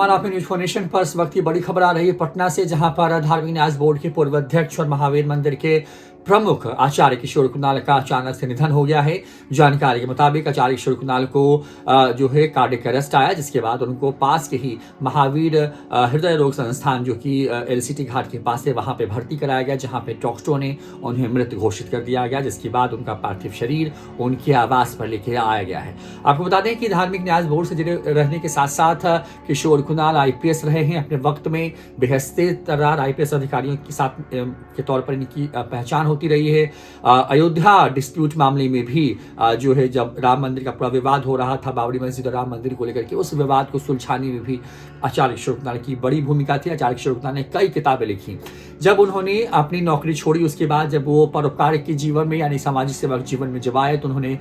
हमारा अपने news phonation पर इस वक्त की बड़ी खबर आ रही है पटना से, जहां पर धार्मिक न्यास बोर्ड के पूर्व अध्यक्ष और महावीर मंदिर के प्रमुख आचार्य किशोर कुणाल का अचानक से निधन हो गया है। जानकारी के मुताबिक आचार्य किशोर कुणाल को जो है कार्डियक अरेस्ट आया, जिसके बाद उनको पास के ही महावीर हृदय रोग संस्थान जो कि एलसीटी घाट के पास है वहां पे भर्ती कराया गया, जहां पे डॉक्टरों ने उन्हें मृत घोषित कर दिया गया, जिसके बाद उनका पार्थिव शरीर उनके आवास पर लेकर आया गया है। आपको बता दें कि धार्मिक न्यास बोर्ड से जुड़े रहने के साथ साथ किशोर कुणाल आईपीएस रहे हैं। अपने वक्त में बेहस्तेदार आईपीएस अधिकारियों के साथ के तौर पर इनकी पहचान होती रही है। अयोध्या डिस्प्यूट मामले में भी जो है जब राम मंदिर का पूरा विवाद हो रहा था, बाबरी मस्जिद और राम मंदिर को लेकर के, उस विवाद को सुलझाने में भी आचार्य किशोर कुणाल की बड़ी भूमिका थी। आचार्य किशोर कुणाल ने कई किताबें लिखी। जब उन्होंने अपनी नौकरी छोड़ी, उसके बाद जब वो परोपकार के जीवन में यानी सामाजिक सेवा के जीवन में जब आए, तो उन्होंने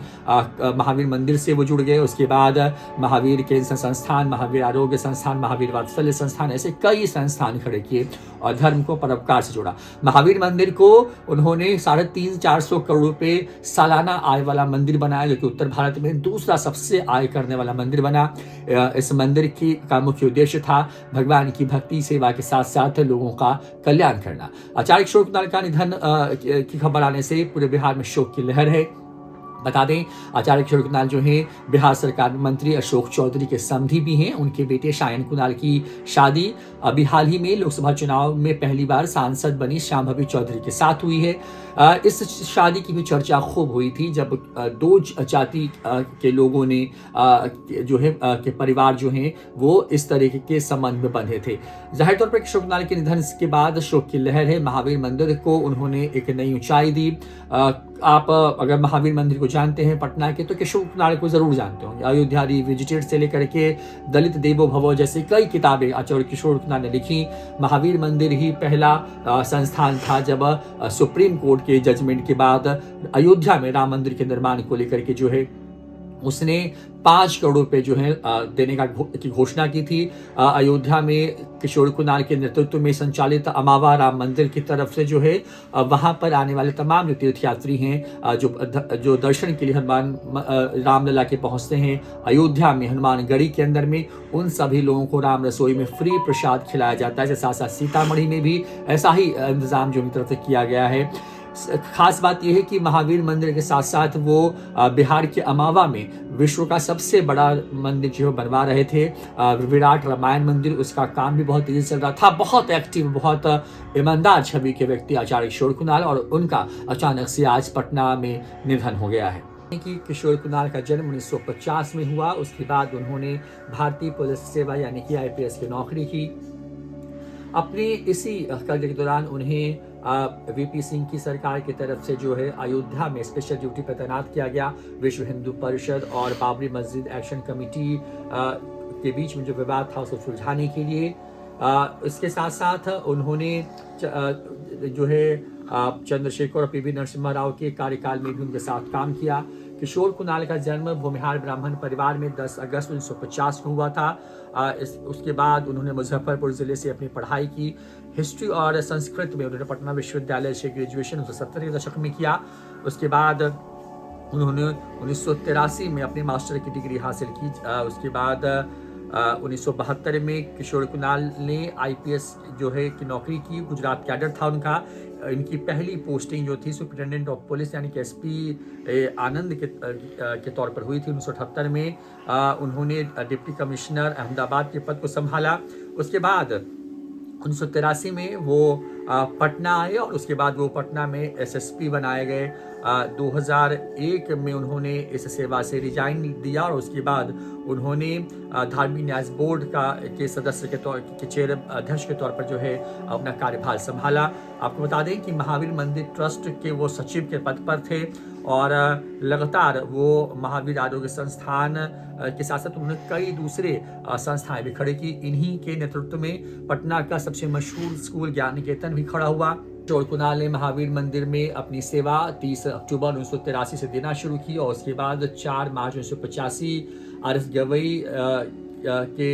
महावीर मंदिर से वो जुड़ गए। उसके बाद महावीर कैंसर संस्थान, महावीर आरोग्य संस्थान, महावीर वात्सल्य संस्थान, ऐसे कई संस्थान खड़े किए और धर्म को परोपकार से जोड़ा। महावीर मंदिर को उन्होंने 350-400 करोड़ रुपए सालाना आय वाला मंदिर बनाया, जो कि उत्तर भारत में दूसरा सबसे आय करने वाला मंदिर बना। इस मंदिर का मुख्य उद्देश्य था भगवान की भक्ति सेवा के साथ साथ लोगों का कल्याण करना। आचार्य किशोर कुणाल का निधन की खबर आने से पूरे बिहार में शोक की लहर है। बता दें, आचार्य किशोर कुणाल जो हैं बिहार सरकार में मंत्री अशोक चौधरी के समधी भी हैं। उनके बेटे शायन कुणाल की शादी अभी हाल ही में लोकसभा चुनाव में पहली बार सांसद बनी शांभवी चौधरी के साथ हुई है। इस शादी की भी चर्चा खूब हुई थी, जब दो जाति के लोगों ने जो है के परिवार जो हैं वो इस तरीके के संबंध में बंधे थे। जाहिर तौर पर किशोर कुणाल के निधन के बाद शोक की लहर है। महावीर मंदिर को उन्होंने एक नई ऊंचाई दी। आप अगर महावीर मंदिर को जानते हैं पटना के, तो किशोर कुणाल को जरूर जानते होंगे। अयोध्या रिविजिटेड से लेकर के दलित देवो भवो जैसे कई किताबें आचार्य किशोर कुणाल ने लिखी। महावीर मंदिर ही पहला संस्थान था जब सुप्रीम कोर्ट के जजमेंट के बाद अयोध्या में राम मंदिर के निर्माण को लेकर के जो है उसने 5 करोड़ रुपए जो है देने की घोषणा की थी। अयोध्या में किशोर कुणाल के नेतृत्व में संचालित अमावा राम मंदिर की तरफ से जो है वहां पर आने वाले तमाम जो तीर्थयात्री हैं जो दर्शन के लिए हनुमान रामलला के पहुंचते हैं अयोध्या में हनुमान गढ़ी के अंदर में, उन सभी लोगों को राम रसोई में फ्री प्रसाद खिलाया जाता है। साथ साथ सीतामढ़ी में भी ऐसा ही इंतजाम जो उनकी तरफ से किया गया है। खास बात यह है कि महावीर मंदिर के साथ साथ वो बिहार के अमावा में विश्व का सबसे बड़ा मंदिर जो बनवा रहे थे, विराट रामायण मंदिर। उसका काम भी बहुत तेजी चल रहा था। बहुत एक्टिव, बहुत ईमानदार छवि के व्यक्ति आचार्य किशोर कुणाल, और उनका अचानक से आज पटना में निधन हो गया है। कि किशोर कुणाल का जन्म 1950 में हुआ। उसके बाद उन्होंने भारतीय पुलिस सेवा यानी कि आईपीएस की नौकरी की। अपने इसी कार्य के दौरान उन्हें वीपी सिंह की सरकार की तरफ से जो है अयोध्या में स्पेशल ड्यूटी पर तैनात किया गया। विश्व हिंदू परिषद और बाबरी मस्जिद एक्शन कमेटी के बीच में जो विवाद था उसे सुलझाने के लिए इसके साथ साथ उन्होंने जो है चंद्रशेखर और पीवी नरसिम्हा राव के कार्यकाल में भी उनके साथ काम किया। किशोर कुणाल का जन्म भूमिहार ब्राह्मण परिवार में 10 अगस्त 1950 को हुआ था। उसके बाद उन्होंने मुजफ्फरपुर जिले से अपनी पढ़ाई की। हिस्ट्री और संस्कृत में उन्होंने पटना विश्वविद्यालय से ग्रेजुएशन 1970 के दशक में किया। उसके बाद उन्होंने 1983 में अपनी मास्टर की डिग्री हासिल की। उसके बाद 1972 में किशोर कुणाल ने आईपीएस जो है की नौकरी की। गुजरात कैडर था उनका। इनकी पहली पोस्टिंग जो थी सुप्रिटेंडेंट ऑफ पुलिस यानी कि एसपी आनंद के तौर पर हुई थी 1978 में। उन्होंने डिप्टी कमिश्नर अहमदाबाद के पद को संभाला। उसके बाद 1983 में वो पटना आए और उसके बाद वो पटना में एसएसपी बनाए गए। 2001 में उन्होंने इस सेवा से रिजाइन दिया और उसके बाद उन्होंने धार्मिक न्यास बोर्ड के सदस्य के चेयर अध्यक्ष के तौर पर जो है अपना कार्यभार संभाला। आपको बता दें कि महावीर मंदिर ट्रस्ट के वो सचिव के पद पर थे और लगातार वो महावीर आरोग्य संस्थान के साथ साथ उन्होंने कई दूसरे संस्थाएं भी खड़ी की। इन्हीं के नेतृत्व में पटना का सबसे मशहूर स्कूल ज्ञान निकेतन भी खड़ा हुआ। किशोर कुणाल ने महावीर मंदिर में अपनी सेवा 30 अक्टूबर 1983 से देना शुरू की और उसके बाद 4 मार्च 1985 आरएस गवई के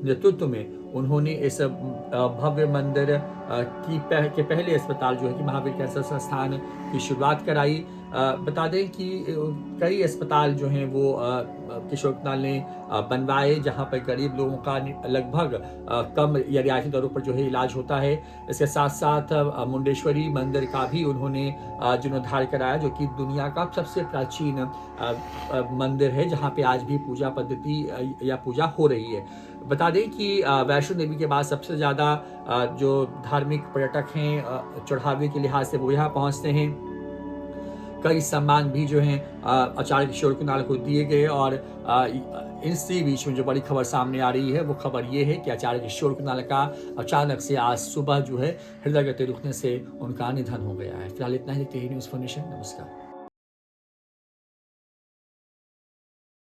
नेतृत्व में उन्होंने इस भव्य मंदिर के पहले अस्पताल जो है कि महावीर कैंसर संस्थान की शुरुआत कराई। बता दें कि कई अस्पताल जो हैं वो किशोर कुमार ने बनवाए, जहां पर गरीब लोगों का लगभग कम या रियायती दरों पर जो है इलाज होता है। इसके साथ साथ मुंडेश्वरी मंदिर का भी उन्होंने जीर्णोद्धार कराया, जो कि दुनिया का सबसे प्राचीन मंदिर है, जहां पे आज भी पूजा पद्धति या पूजा हो रही है। बता दें कि वैष्णो देवी के बाद सबसे ज़्यादा जो धार्मिक पर्यटक हैं चढ़ावे के लिहाज से वो यहाँ पहुँचते हैं। कई सम्मान भी जो हैं आचार्य किशोर कुणाल को दिए गए, और इसी बीच में जो बड़ी खबर सामने आ रही है वो खबर ये है कि आचार्य किशोर कुणाल का अचानक से आज सुबह जो है हृदय गति रुकने से उनका निधन हो गया है। फिलहाल इतना ही, देखते ही न्यूज़ फॉर नेशन। नमस्कार।